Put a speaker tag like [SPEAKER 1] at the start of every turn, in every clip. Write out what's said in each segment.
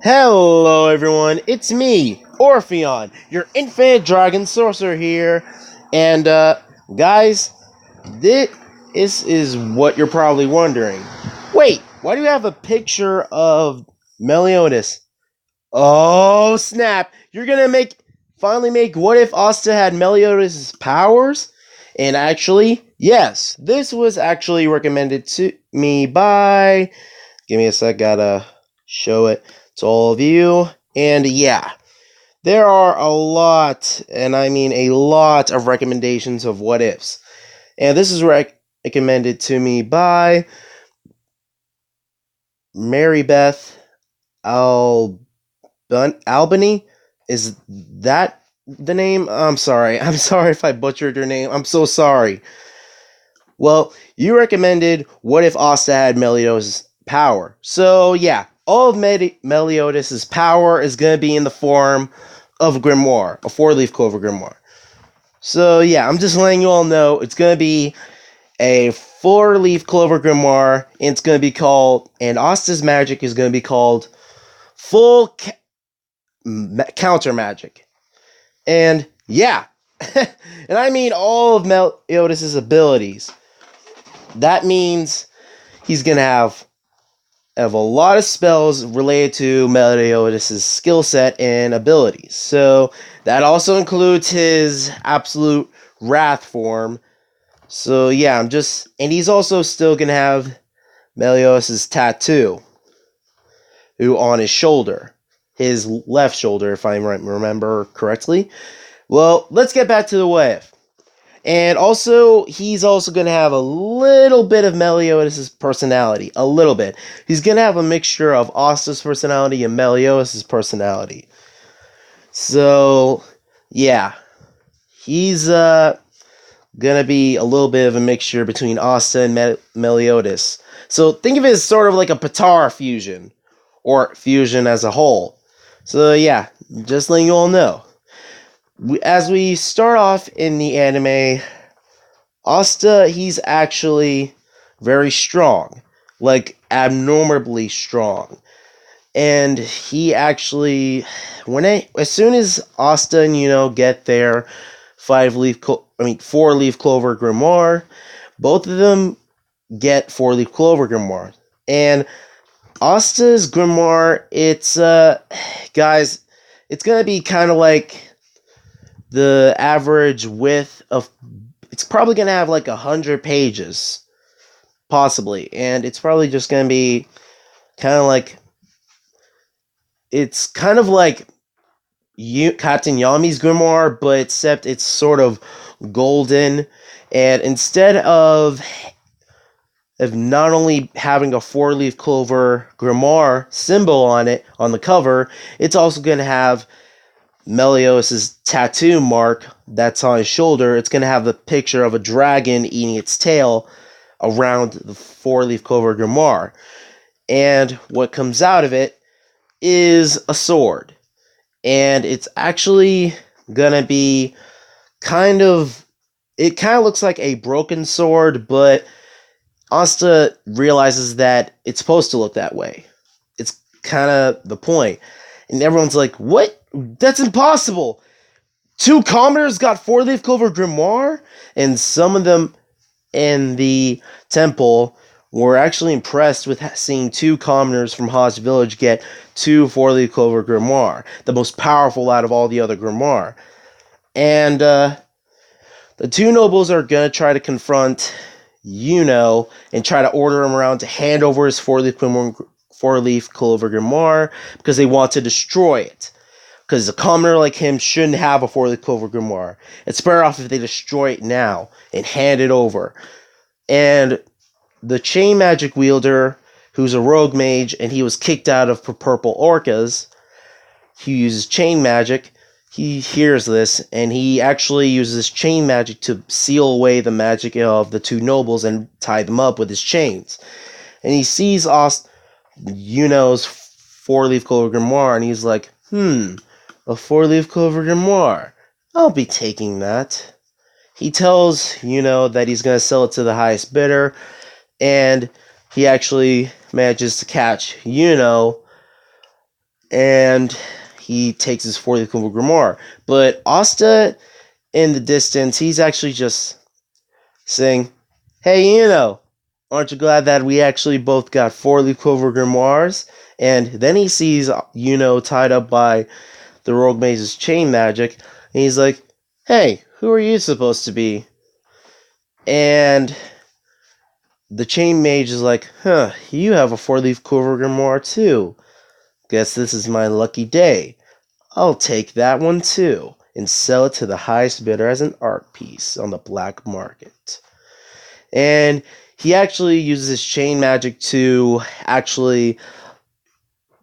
[SPEAKER 1] Hello everyone, it's me, Orpheon, your infinite dragon sorcerer here. And guys, this is what you're probably wondering. Wait, why do you have a picture of Meliodas? Oh snap, you're gonna finally make what if Asta had Meliodas' powers? And actually, yes, this was actually recommended to me by, give me a sec, gotta show it to all of you. And yeah, there are a lot, and I mean a lot of recommendations of what ifs. And this is recommended to me by Mary Beth Albany. Is that the name? I'm sorry. I'm sorry if I butchered your name. I'm so sorry. Well, you recommended what if Asta had Meliodas' power. So yeah, all of Meliodas' power is going to be in the form of a grimoire, a four-leaf clover grimoire. So yeah, I'm just letting you all know it's going to be a four-leaf clover grimoire, and it's going to be called, and Asta's magic is going to be called full counter magic. And yeah, and I mean all of Meliodas' abilities. That means he's going to have a lot of spells related to Meliodas' skill set and abilities. So that also includes his absolute wrath form. So yeah, and he's also still gonna have Meliodas' tattoo, who on his shoulder, his left shoulder, if I remember correctly. Well, let's get back to the wave. And also, he's also going to have a little bit of Meliodas' personality. A little bit. He's going to have a mixture of Asta's personality and Meliodas' personality. So, yeah. He's going to be a little bit of a mixture between Asta and Meliodas. So, think of it as sort of like a Patara fusion. Or fusion as a whole. So, yeah. Just letting you all know. As we start off in the anime, Asta, he's actually very strong, like abnormally strong. And he actually, as soon as Asta and get their four-leaf clover grimoire, both of them get four-leaf clover grimoire. And Asta's grimoire, guys, it's gonna be kind of like the average width of, it's probably going to have like 100 pages, possibly, and it's probably just going to be kind of like, it's kind of like Captain Yami's grimoire, but except it's sort of golden, and instead of not only having a four-leaf clover grimoire symbol on it, on the cover, it's also going to have Meliodas' tattoo mark that's on his shoulder. It's going to have the picture of a dragon eating its tail around the four-leaf clover grimoire. And what comes out of it is a sword. And it's actually going to be it kind of looks like a broken sword, but Asta realizes that it's supposed to look that way. It's kind of the point. And everyone's like, what? That's impossible! 2 commoners got four-leaf clover grimoire? And some of them in the temple were actually impressed with seeing 2 commoners from Haas Village get 2 four-leaf clover grimoire, the most powerful out of all the other grimoire. And the 2 nobles are gonna try to confront and try to order him around to hand over his four-leaf clover grimoire because they want to destroy it. Because a commoner like him shouldn't have a four-leaf clover grimoire. It's better off if they destroy it now and hand it over. And the chain magic wielder, who's a rogue mage, and he was kicked out of Purple Orcas, he uses chain magic. He hears this, and he actually uses chain magic to seal away the magic of the 2 nobles and tie them up with his chains. And he sees Yuno's four-leaf clover grimoire, and he's like, a four-leaf clover grimoire. I'll be taking that. He tells that he's going to sell it to the highest bidder, and he actually manages to catch and he takes his 4th grimoire. But Asta, in the distance, he's actually just saying, "Hey, aren't you glad that we actually both got 4-leaf clover grimoires?" And then he sees tied up by the rogue mage's chain magic, and he's like, "Hey, who are you supposed to be?" And the chain mage is like, "Huh, you have a 4-leaf clover grimoire too. Guess this is my lucky day. I'll take that one too and sell it to the highest bidder as an art piece on the black market." And he actually uses his chain magic to actually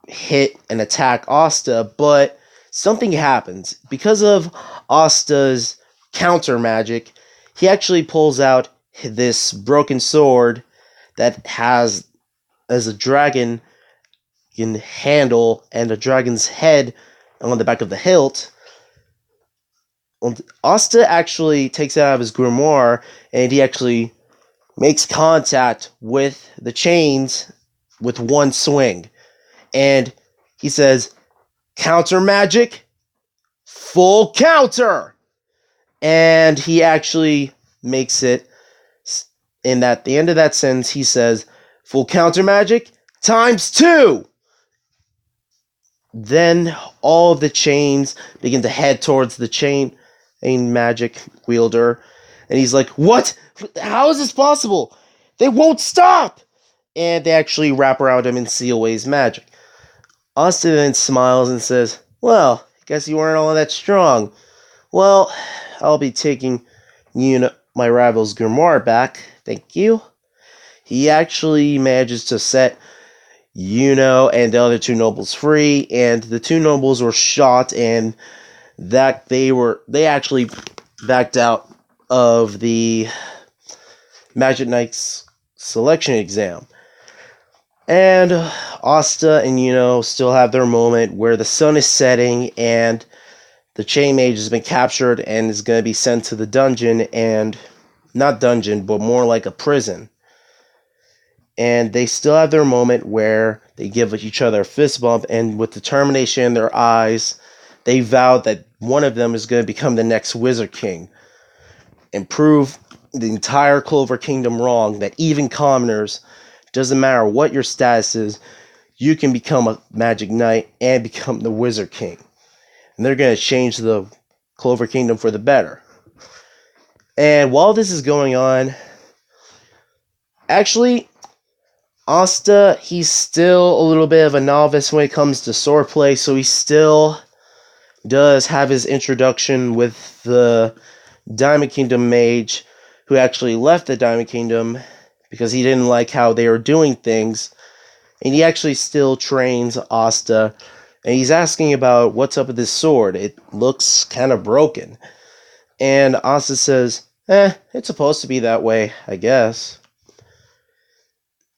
[SPEAKER 1] hit and attack Asta, but something happens. Because of Asta's counter magic, he actually pulls out this broken sword that has as a dragon handle and a dragon's head on the back of the hilt. Asta actually takes it out of his grimoire, and he actually makes contact with the chains with one swing. And he says, "Counter magic, full counter!" And he actually makes it, in that the end of that sentence, he says, "Full counter magic times 2!" Then all of the chains begin to head towards the chain magic wielder. And he's like, "What? How is this possible? They won't stop!" And they actually wrap around him and seal away his magic. Austin then smiles and says, "Well, I guess you weren't all that strong. Well, I'll be taking my rival's grimoire back. Thank you." He actually manages to set and the other 2 nobles free, and the 2 nobles were shot, and that they actually backed out of the Magic Knight's selection exam. And Asta and still have their moment where the sun is setting and the chain mage has been captured and is going to be sent to the dungeon, and not dungeon, but more like a prison. And they still have their moment where they give each other a fist bump, and with determination in their eyes, they vow that one of them is going to become the next Wizard King and prove the entire Clover Kingdom wrong, that even commoners, doesn't matter what your status is, you can become a Magic Knight and become the Wizard King. And they're going to change the Clover Kingdom for the better. And while this is going on, actually, Asta, he's still a little bit of a novice when it comes to swordplay, so he still does have his introduction with the Diamond Kingdom mage, who actually left the Diamond Kingdom because he didn't like how they were doing things. And he actually still trains Asta, and he's asking about what's up with this sword. It looks kind of broken. And Asta says, it's supposed to be that way, I guess.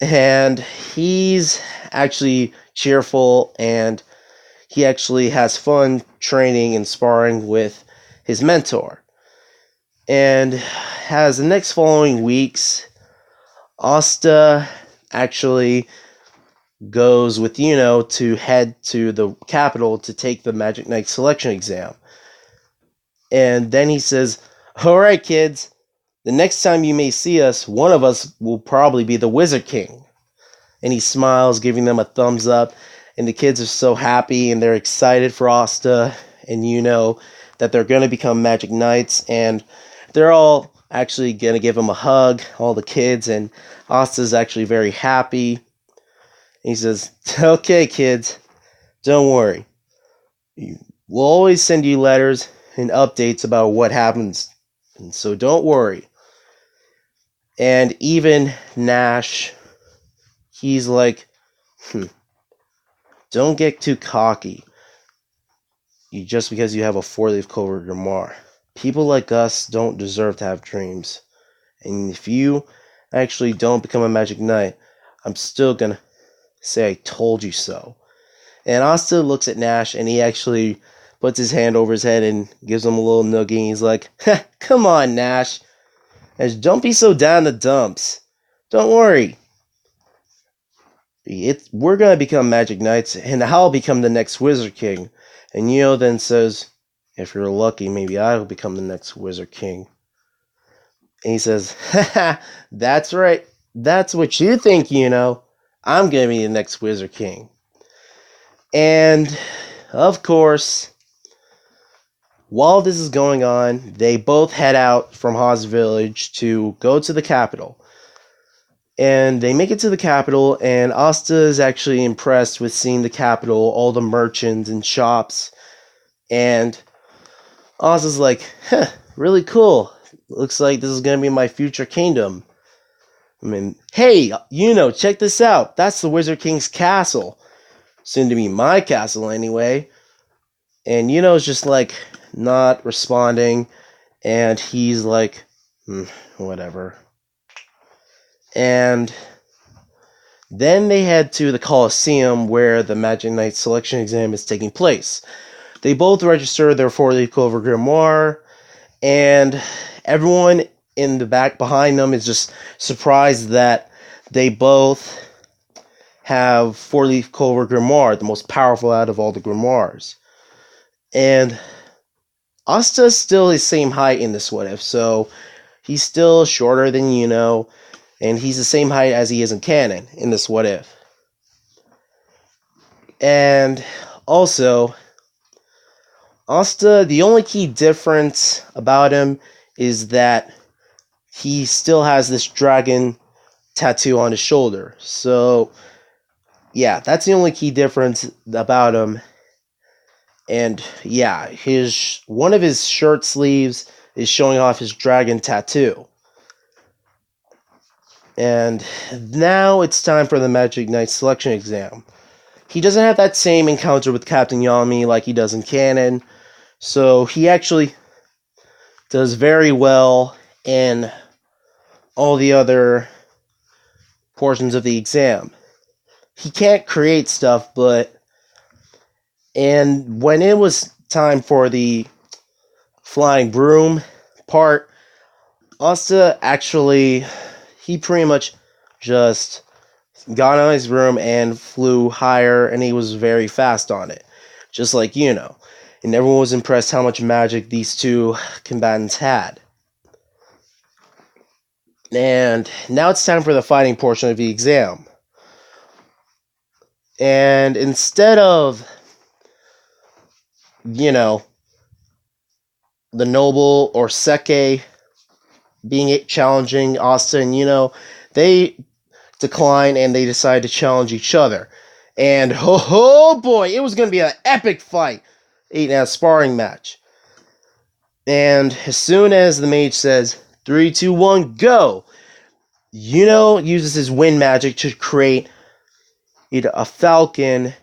[SPEAKER 1] And he's actually cheerful, and he actually has fun training and sparring with his mentor. And as the next following weeks, Asta actually goes with to head to the capital to take the Magic Knight selection exam. And then he says, "Alright, kids, the next time you may see us, one of us will probably be the Wizard King." And he smiles, giving them a thumbs up. And the kids are so happy, and they're excited for Asta. And that they're going to become Magic Knights. And they're all actually going to give him a hug, all the kids. And Asta's actually very happy. And he says, "Okay, kids, don't worry. We'll always send you letters and updates about what happens. And so don't worry." And even Nash, he's like, "Don't get too cocky. Just because you have a 4-leaf clover grimoire. People like us don't deserve to have dreams. And if you actually don't become a Magic Knight, I'm still gonna say I told you so." And Asta looks at Nash, and he actually puts his hand over his head and gives him a little noogie. And he's like, "Come on, Nash. Don't be so down in the dumps. Don't worry. we're gonna become Magic Knights, and I'll become the next Wizard King. And then says, if you're lucky, maybe I'll become the next Wizard King. And he says, haha, that's right. That's what you think, I'm gonna be the next Wizard King. And, of course, while this is going on, they both head out from Haas Village to go to the capital. And they make it to the capital, and Asta is actually impressed with seeing the capital, all the merchants and shops. And Asta's like, really cool. Looks like this is going to be my future kingdom. I mean, hey, check this out. That's the Wizard King's castle. Soon to be my castle, anyway. And is just like not responding, and he's like, whatever. And then they head to the Colosseum where the Magic Knight selection exam is taking place. They both register their 4-leaf clover grimoire, and everyone in the back behind them is just surprised that they both have 4-leaf clover grimoire, the most powerful out of all the grimoires. And Asta's still the same height in this What If, so he's still shorter than and he's the same height as he is in canon in this What If. And also, Asta, the only key difference about him is that he still has this dragon tattoo on his shoulder. So, yeah, that's the only key difference about him. And yeah, one of his shirt sleeves is showing off his dragon tattoo. And now it's time for the Magic Knight selection exam. He doesn't have that same encounter with Captain Yami like he does in canon, so he actually does very well in all the other portions of the exam. He can't create stuff, and when it was time for the flying broom part, Asta actually, he pretty much just got on his broom and flew higher, and he was very fast on it, just like and everyone was impressed how much magic these two combatants had. And now it's time for the fighting portion of the exam. And instead of the noble or Seke being challenging Asta, and they decline and they decide to challenge each other. And oh boy, it was going to be an epic fight. 8-out sparring match. And as soon as the mage says 3, 2, 1, go, uses his wind magic to create either a falcon,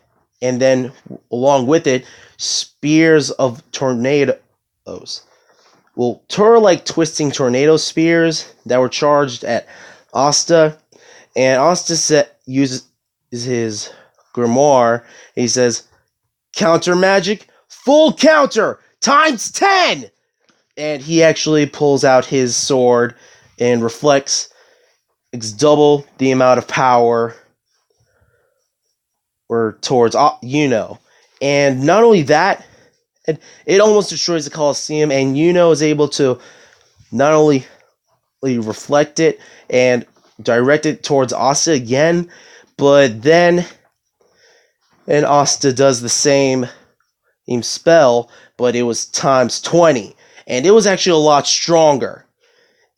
[SPEAKER 1] and then along with it, spears of tornadoes. Well, like twisting tornado spears that were charged at Asta. And Asta uses his grimoire. And he says, counter magic, full counter, times 10! And he actually pulls out his sword and reflects double the amount of power or towards, And not only that, it almost destroys the Colosseum, and is able to not only reflect it and direct it towards Asta again, but then Asta does the same spell, but it was times 20, and it was actually a lot stronger.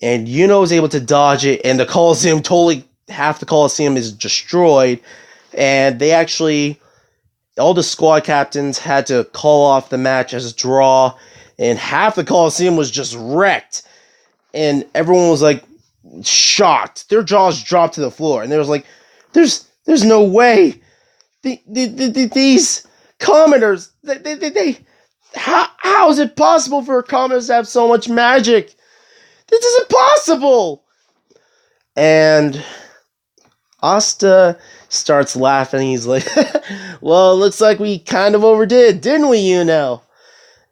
[SPEAKER 1] And was able to dodge it, and the Colosseum half the Colosseum is destroyed, and they actually, all the squad captains had to call off the match as a draw, and half the Colosseum was just wrecked, and everyone was like shocked. Their jaws dropped to the floor, and there was like, there's no way. These commoners, how is it possible for commoners to have so much magic? This is impossible! And Asta starts laughing. He's like, well, it looks like we kind of overdid, didn't we, And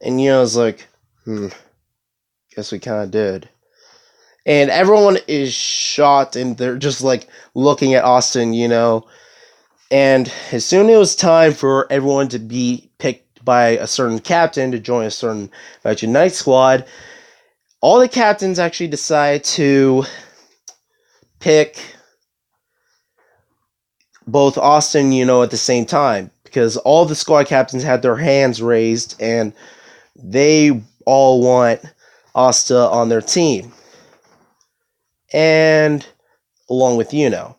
[SPEAKER 1] is like, guess we kind of did. And everyone is shocked, and they're just like looking at Asta, And as soon as it was time for everyone to be picked by a certain captain to join a certain Magic Knight squad, all the captains actually decide to pick both Asta and Yuno at the same time, because all the squad captains had their hands raised and they all want Asta on their team. And along with Yuno.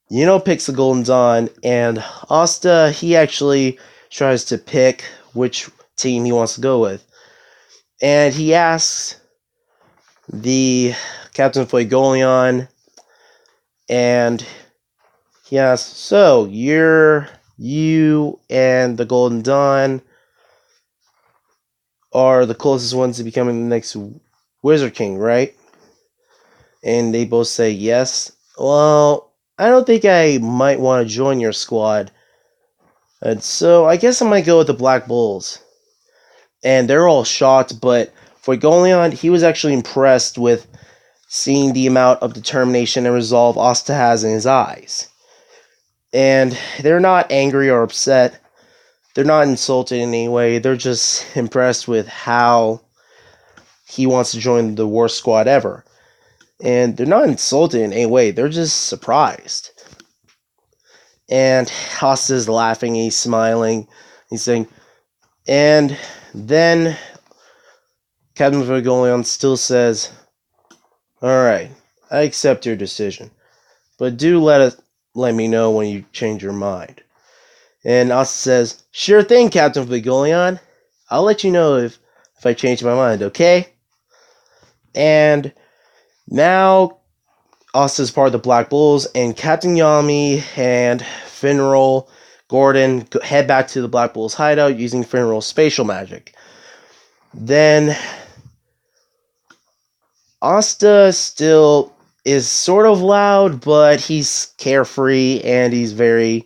[SPEAKER 1] Yuno picks the Golden Dawn, and Asta, he actually tries to pick which team he wants to go with. And he asks the captain of Fuegoleon, and he asks, so, you and the Golden Dawn are the closest ones to becoming the next Wizard King, right? And they both say yes. Well, I don't think I might want to join your squad. And so I guess I might go with the Black Bulls. And they're all shocked, but Fuegoleon, he was actually impressed with seeing the amount of determination and resolve Asta has in his eyes. And they're not angry or upset. They're not insulted in any way. They're just impressed with how he wants to join the worst squad ever. And they're not insulted in any way. They're just surprised. And Asta's laughing, he's smiling, he's saying, and then Captain Fuegoleon still says, alright, I accept your decision, but do let me know when you change your mind. And Asta says, sure thing, Captain Fuegoleon. I'll let you know if I change my mind, okay? And now Asta's part of the Black Bulls, and Captain Yami and Finral Gordon head back to the Black Bulls hideout using Finral's spatial magic. Then Asta still is sort of loud, but he's carefree and he's very,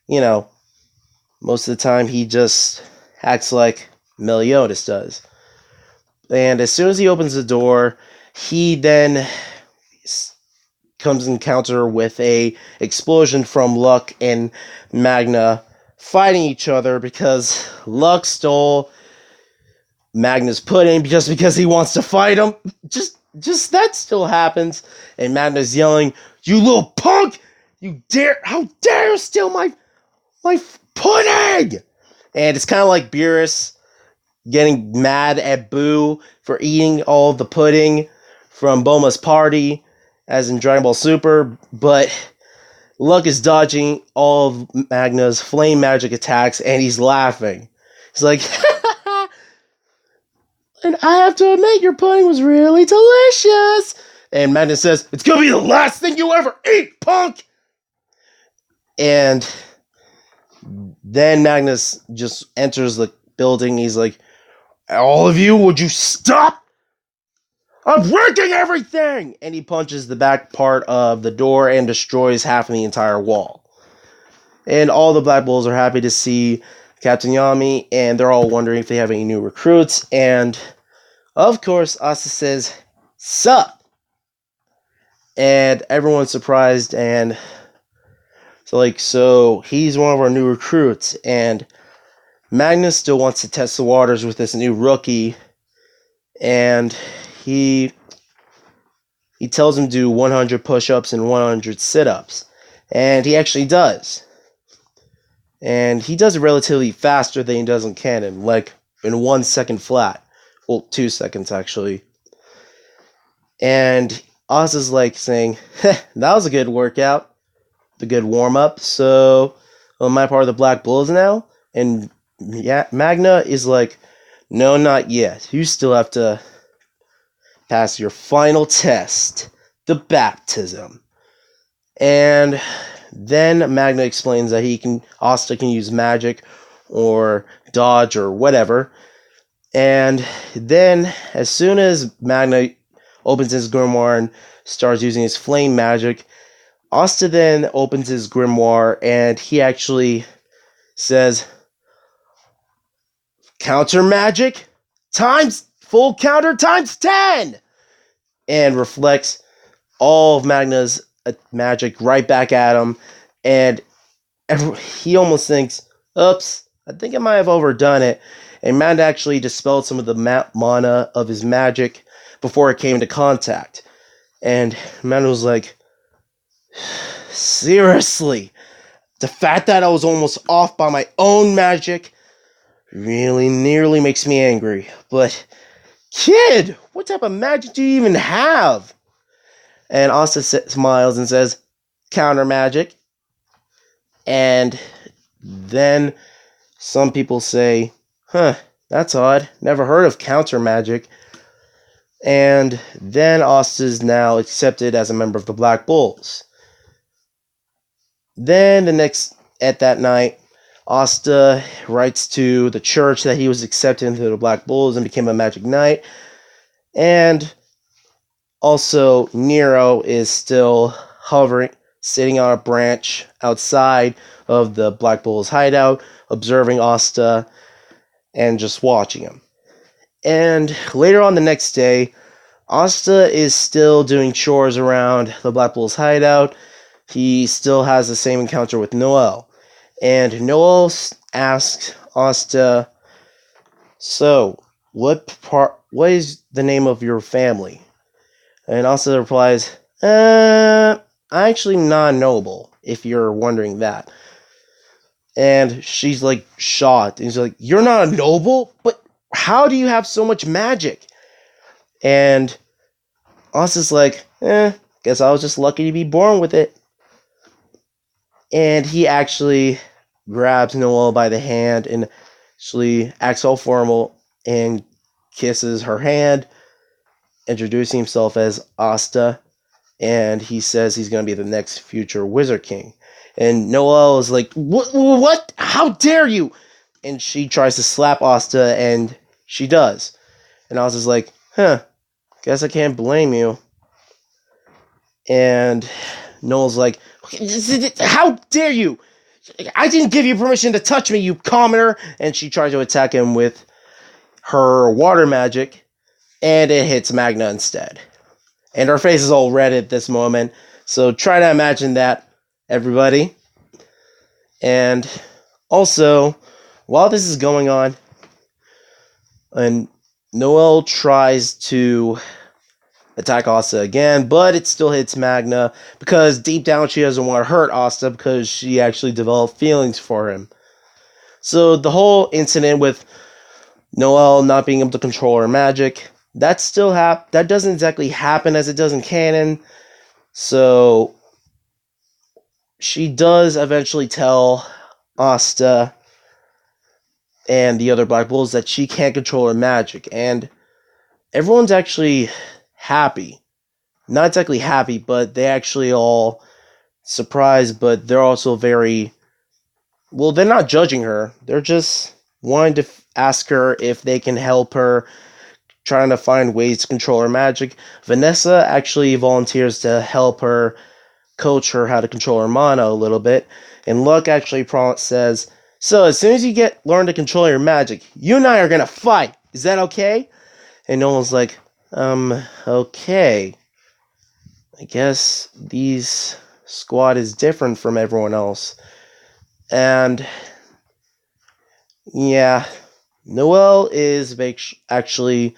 [SPEAKER 1] most of the time he just acts like Meliodas does. And as soon as he opens the door, he then comes in encounter with a explosion from Luck and Magna fighting each other because Luck stole Magna's pudding because he wants to fight him. Just that still happens, and Magna's yelling, "You little punk! How dare you steal my pudding!" And it's kind of like Beerus getting mad at Boo for eating all the pudding from Bulma's party, as in Dragon Ball Super, but Luck is dodging all of Magna's flame magic attacks, and he's laughing. He's like, and I have to admit, your pudding was really delicious. And Magna says, it's gonna be the last thing you ever eat, punk! And then Magnus just enters the building. He's like, all of you, would you stop? I'm breaking everything! And he punches the back part of the door and destroys half of the entire wall. And all the Black Bulls are happy to see Captain Yami, and they're all wondering if they have any new recruits. And, of course, Asta says, sup! And everyone's surprised, and so he's one of our new recruits. And Magnus still wants to test the waters with this new rookie, and he tells him to do 100 push-ups and 100 sit-ups. And he actually does. And he does it relatively faster than he does in canon, like in 1 second flat. Well, 2 seconds, actually. And Asta's like saying, that was a good workout. A good warm-up. So, am I part of the Black Bulls now? And Magna is like, no, not yet. You still have to pass your final test, the baptism. And then Magna explains that Asta can use magic or dodge or whatever. And then, as soon as Magna opens his grimoire and starts using his flame magic, Asta then opens his grimoire and he actually says, counter magic times full counter times 10, and reflects all of Magna's magic right back at him, And he almost thinks, oops, I think I might have overdone it. And Manda actually dispelled some of the mana of his magic before it came into contact. And Manda was like, seriously, the fact that I was almost off by my own magic really nearly makes me angry. But, kid, what type of magic do you even have? And Asta smiles and says, counter magic. And then some people say, that's odd. Never heard of counter magic. And then Asta's now accepted as a member of the Black Bulls. Then at that night, Asta writes to the church that he was accepted into the Black Bulls and became a Magic Knight. And also, Nero is still hovering, sitting on a branch outside of the Black Bulls hideout, observing Asta and just watching him. And later on the next day, Asta is still doing chores around the Black Bulls hideout. He still has the same encounter with Noel. And Noel asks Asta, so, what is the name of your family? And Asta replies, I'm actually non-noble, if you're wondering that. And she's like shocked. And he's like, you're not a noble? But how do you have so much magic? And Asta's like, guess I was just lucky to be born with it. And he actually grabs Noel by the hand and actually acts all formal and kisses her hand, introducing himself as Asta, and he says he's going to be the next future Wizard King. And Noel is like, what? How dare you? And she tries to slap Asta, and she does. And Asta's like, guess I can't blame you. And Noel's like, how dare you? I didn't give you permission to touch me, you commoner. And she tries to attack him with her water magic, and it hits Magna instead. And her face is all red at this moment, so try to imagine that, everybody. And also, while this is going on, and Noel tries to attack Asta again, but it still hits Magna, because deep down she doesn't want to hurt Asta, because she actually developed feelings for him. So the whole incident with Noel not being able to control her magic, that doesn't exactly happen as it does in canon. So she does eventually tell Asta and the other Black Bulls that she can't control her magic, and everyone's actually happy. Not exactly happy, but they actually all surprised, but they're also very, well, they're not judging her. They're just wanting to ask her if they can help her, trying to find ways to control her magic. Vanessa actually volunteers to help her, coach her how to control her mana a little bit. And Luck actually says, so as soon as you learn to control your magic, you and I are gonna fight. Is that okay? And Noel's like, okay. I guess these squad is different from everyone else. And yeah, Noelle is actually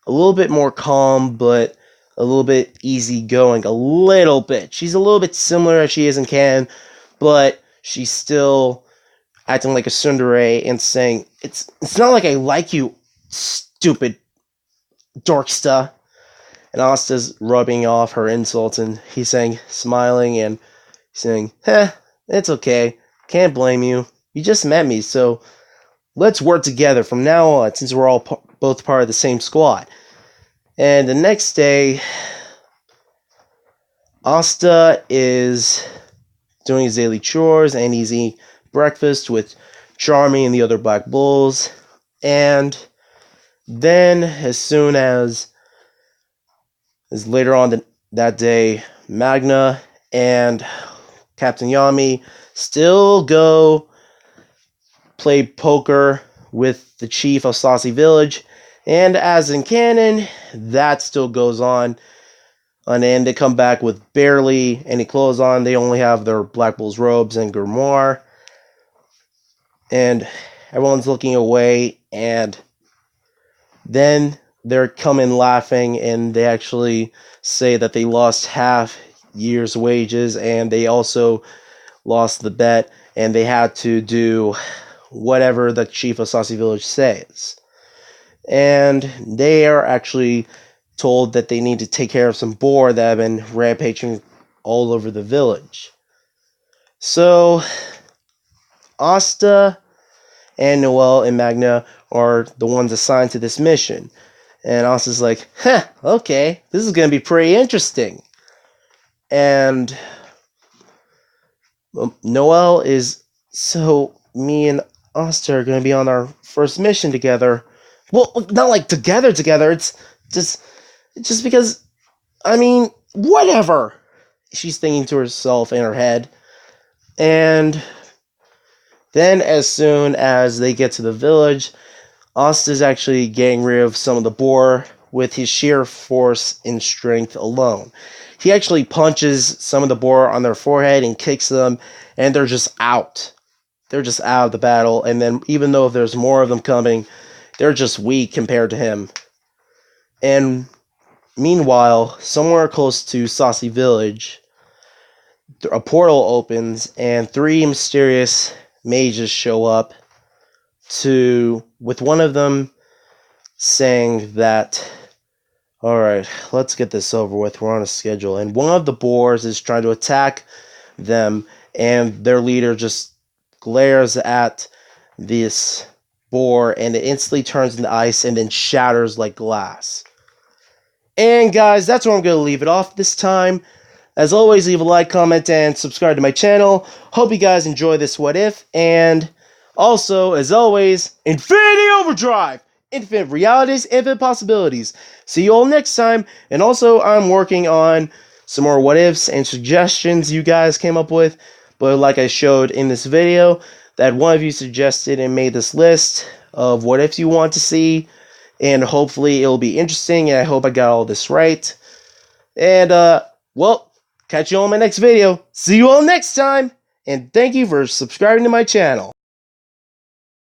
[SPEAKER 1] a little bit more calm, but a little bit easygoing. A little bit. She's a little bit similar as she is in canon, but she's still acting like a tsundere and saying, it's not like I like you, stupid dorksta. And Asta's rubbing off her insults, and he's saying, smiling, and saying, it's okay. Can't blame you. You just met me, so let's work together from now on, since we're all both part of the same squad. And the next day, Asta is doing his daily chores, and he's eating breakfast with Charmy and the other Black Bulls. And then, as soon as later on that day, Magna and Captain Yami still go play poker with the chief of Saucy Village, and as in canon, that still goes on. And then they come back with barely any clothes on. They only have their Black Bull's robes and grimoire. And everyone's looking away. And then they're coming laughing. And they actually say that they lost half year's wages. And they also lost the bet. And they had to do whatever the chief of Saucy Village says. And they are actually told that they need to take care of some boar that have been rampaging all over the village. So, Asta and Noelle and Magna are the ones assigned to this mission. And Asta's like, okay, this is going to be pretty interesting. And Noelle is, so me and Asta are going to be on our first mission together. Well, not like together, it's just because, I mean, whatever. She's thinking to herself in her head. And then as soon as they get to the village, Asta's actually getting rid of some of the boar with his sheer force and strength alone. He actually punches some of the boar on their forehead and kicks them, and they're just out. They're just out of the battle, and then even though if there's more of them coming, they're just weak compared to him. And meanwhile, somewhere close to Saucy Village, a portal opens, and 3 mysterious mages show up with one of them saying that, alright, let's get this over with, we're on a schedule. And one of the boars is trying to attack them, and their leader just glares at this boar, and it instantly turns into ice and then shatters like glass. And guys, that's where I'm going to leave it off this time. As always, leave a like, comment, and subscribe to my channel. Hope you guys enjoy this What If. And also, as always, Infinity Overdrive! Infinite realities, infinite possibilities. See you all next time. And also, I'm working on some more What Ifs and suggestions you guys came up with. But like I showed in this video, that one of you suggested and made this list of What Ifs you want to see. And hopefully it'll be interesting, and I hope I got all this right. And, well, catch you all in my next video. See you all next time. And thank you for subscribing to my channel.